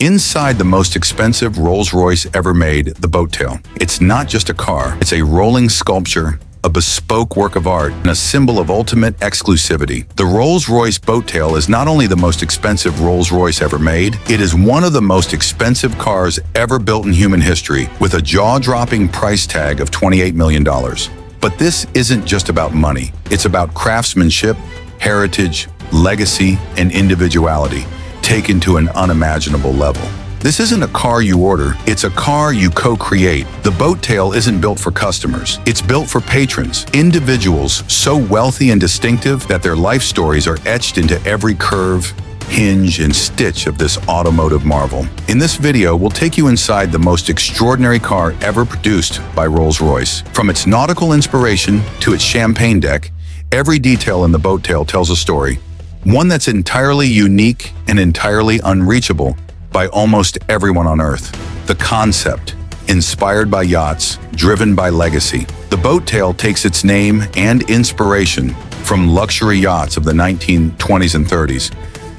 Inside the most expensive Rolls-Royce ever made, the Boat Tail. It's not just a car, it's a rolling sculpture, a bespoke work of art, and a symbol of ultimate exclusivity. The Rolls-Royce Boat Tail is not only the most expensive Rolls-Royce ever made, it is one of the most expensive cars ever built in human history, with a jaw-dropping price tag of $28 million. But this isn't just about money. It's about craftsmanship, heritage, legacy, and individuality, taken to an unimaginable level. This isn't a car you order, it's a car you co-create. The Boat Tail isn't built for customers, it's built for patrons, individuals so wealthy and distinctive that their life stories are etched into every curve, hinge, and stitch of this automotive marvel. In this video, we'll take you inside the most extraordinary car ever produced by Rolls-Royce. From its nautical inspiration to its champagne deck, every detail in the Boat Tail tells a story. One that's entirely unique and entirely unreachable by almost everyone on Earth. The concept, inspired by yachts, driven by legacy. The Boat Tail takes its name and inspiration from luxury yachts of the 1920s and 30s,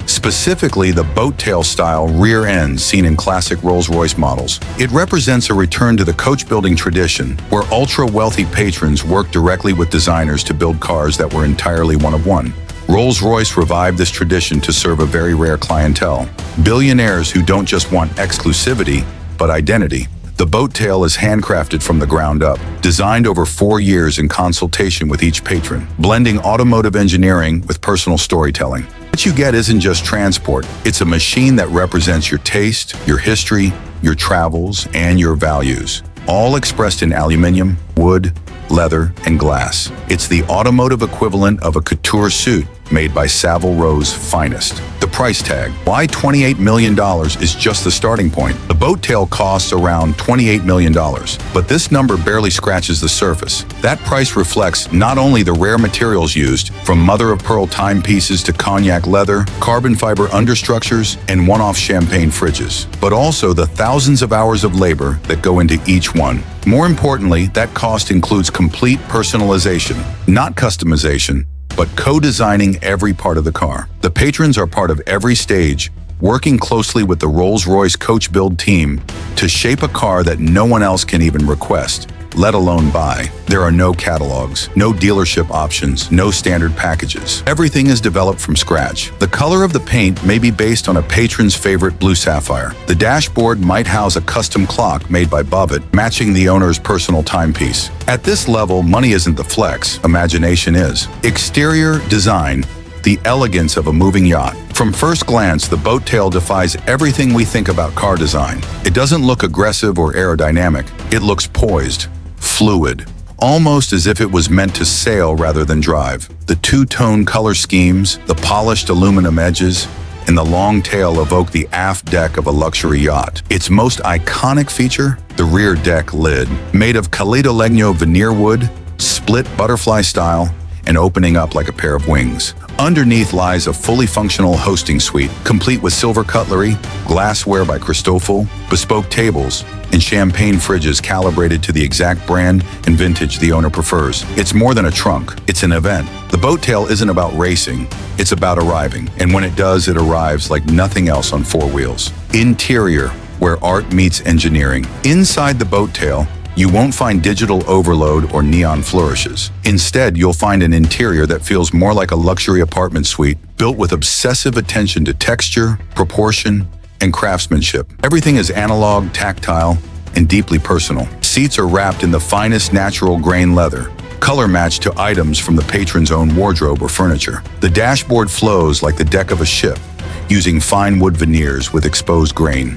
specifically the Boat Tail style rear ends seen in classic Rolls-Royce models. It represents a return to the coach-building tradition, where ultra-wealthy patrons work directly with designers to build cars that were entirely one of one. Rolls-Royce revived this tradition to serve a very rare clientele, billionaires who don't just want exclusivity, but identity. The Boat Tail is handcrafted from the ground up, designed over 4 years in consultation with each patron, blending automotive engineering with personal storytelling. What you get isn't just transport, it's a machine that represents your taste, your history, your travels, and your values, all expressed in aluminum, wood, leather, and glass. It's the automotive equivalent of a couture suit made by Savile Row's finest. The price tag, why $28 million, is just the starting point. The Boat Tail costs around $28 million, but this number barely scratches the surface. That price reflects not only the rare materials used, from mother-of-pearl timepieces to cognac leather, carbon fiber understructures, and one-off champagne fridges, but also the thousands of hours of labor that go into each one. More importantly, that cost includes complete personalization, not customization, but co-designing every part of the car. The patrons are part of every stage, working closely with the Rolls-Royce coachbuilt team to shape a car that no one else can even request, let alone buy. There are no catalogs, no dealership options, no standard packages. Everything is developed from scratch. The color of the paint may be based on a patron's favorite blue sapphire. The dashboard might house a custom clock made by Bobbit, matching the owner's personal timepiece. At this level, money isn't the flex, imagination is. Exterior design, the elegance of a moving yacht. From first glance, the Boat Tail defies everything we think about car design. It doesn't look aggressive or aerodynamic. It looks poised, fluid, almost as if it was meant to sail rather than drive. The two-tone color schemes, the polished aluminum edges, and the long tail evoke the aft deck of a luxury yacht. Its most iconic feature, the rear deck lid, made of Caledolegno veneer wood, split butterfly style, and opening up like a pair of wings. Underneath lies a fully functional hosting suite, complete with silver cutlery, glassware by Christofle, bespoke tables, and champagne fridges calibrated to the exact brand and vintage the owner prefers. It's more than a trunk, it's an event. The Boat Tail isn't about racing, it's about arriving. And when it does, it arrives like nothing else on 4 wheels. Interior, where art meets engineering. Inside the Boat Tail, you won't find digital overload or neon flourishes. Instead, you'll find an interior that feels more like a luxury apartment suite, built with obsessive attention to texture, proportion, and craftsmanship. Everything is analog, tactile, and deeply personal. Seats are wrapped in the finest natural grain leather, color matched to items from the patron's own wardrobe or furniture. The dashboard flows like the deck of a ship, using fine wood veneers with exposed grain.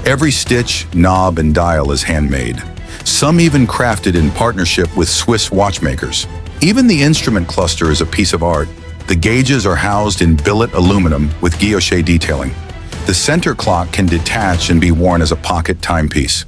Every stitch, knob, and dial is handmade, some even crafted in partnership with Swiss watchmakers. Even the instrument cluster is a piece of art. The gauges are housed in billet aluminum with guilloche detailing. The center clock can detach and be worn as a pocket timepiece.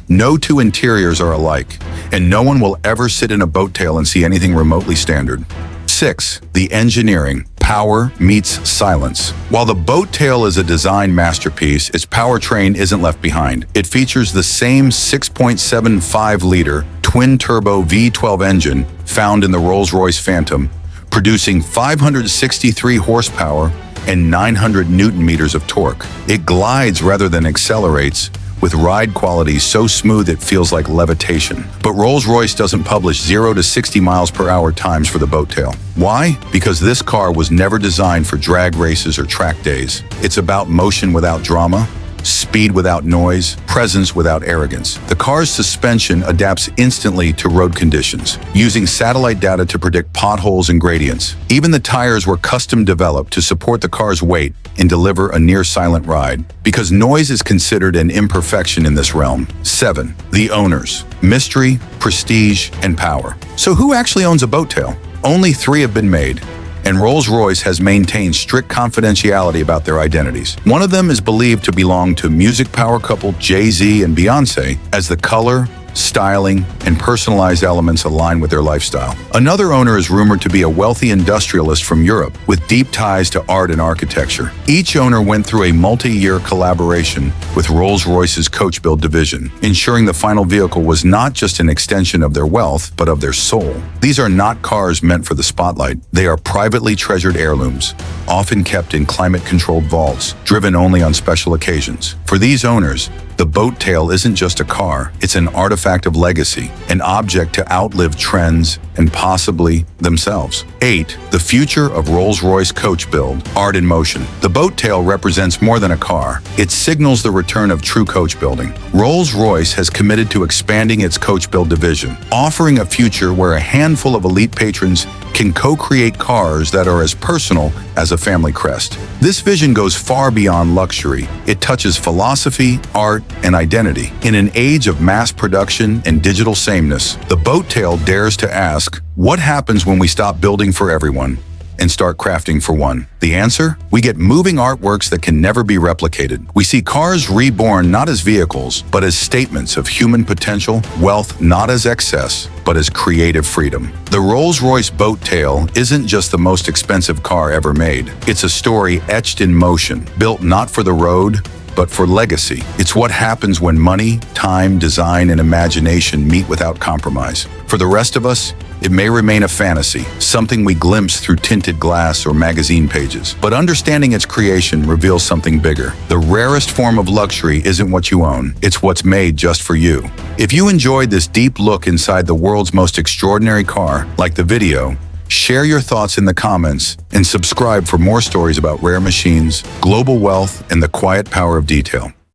No two interiors are alike, and no one will ever sit in a Boat Tail and see anything remotely standard. 6. The engineering. Power meets silence. While the Boat Tail is a design masterpiece, its powertrain isn't left behind. It features the same 6.75-liter twin-turbo V12 engine found in the Rolls-Royce Phantom, producing 563 horsepower and 900 Newton meters of torque. It glides rather than accelerates, with ride quality so smooth it feels like levitation. But Rolls-Royce doesn't publish 0 to 60 miles per hour times for the Boat Tail. Why? Because this car was never designed for drag races or track days. It's about motion without drama, speed without noise, presence without arrogance. The car's suspension adapts instantly to road conditions, using satellite data to predict potholes and gradients. Even the tires were custom developed to support the car's weight and deliver a near-silent ride, because noise is considered an imperfection in this realm. 7. The owners. Mystery, prestige, and power. So who actually owns a Boat Tail? Only 3 have been made, and Rolls-Royce has maintained strict confidentiality about their identities. One of them is believed to belong to music power couple Jay-Z and Beyoncé, as the color, styling, and personalized elements align with their lifestyle. Another owner is rumored to be a wealthy industrialist from Europe with deep ties to art and architecture. Each owner went through a multi-year collaboration with Rolls-Royce's coachbuilt division, ensuring the final vehicle was not just an extension of their wealth, but of their soul. These are not cars meant for the spotlight. They are privately treasured heirlooms, often kept in climate-controlled vaults, driven only on special occasions. For these owners, the Boat Tail isn't just a car, it's an artifact of legacy, an object to outlive trends and possibly themselves. 8. The future of Rolls-Royce coachbuilt, art in motion. The Boat Tail represents more than a car. It signals the return of true coach building. Rolls-Royce has committed to expanding its coachbuilt division, offering a future where a handful of elite patrons can co-create cars that are as personal as a family crest. This vision goes far beyond luxury. It touches philosophy, art, and identity. In an age of mass production and digital sameness, the Boat Tail dares to ask, what happens when we stop building for everyone and start crafting for one? The answer? We get moving artworks that can never be replicated. We see cars reborn not as vehicles, but as statements of human potential, wealth not as excess, but as creative freedom. The Rolls-Royce Boat Tail isn't just the most expensive car ever made. It's a story etched in motion, built not for the road, but for legacy. It's what happens when money, time, design, and imagination meet without compromise. For the rest of us, it may remain a fantasy, something we glimpse through tinted glass or magazine pages. But understanding its creation reveals something bigger. The rarest form of luxury isn't what you own, it's what's made just for you. If you enjoyed this deep look inside the world's most extraordinary car, like the video, share your thoughts in the comments and subscribe for more stories about rare machines, global wealth, and the quiet power of detail.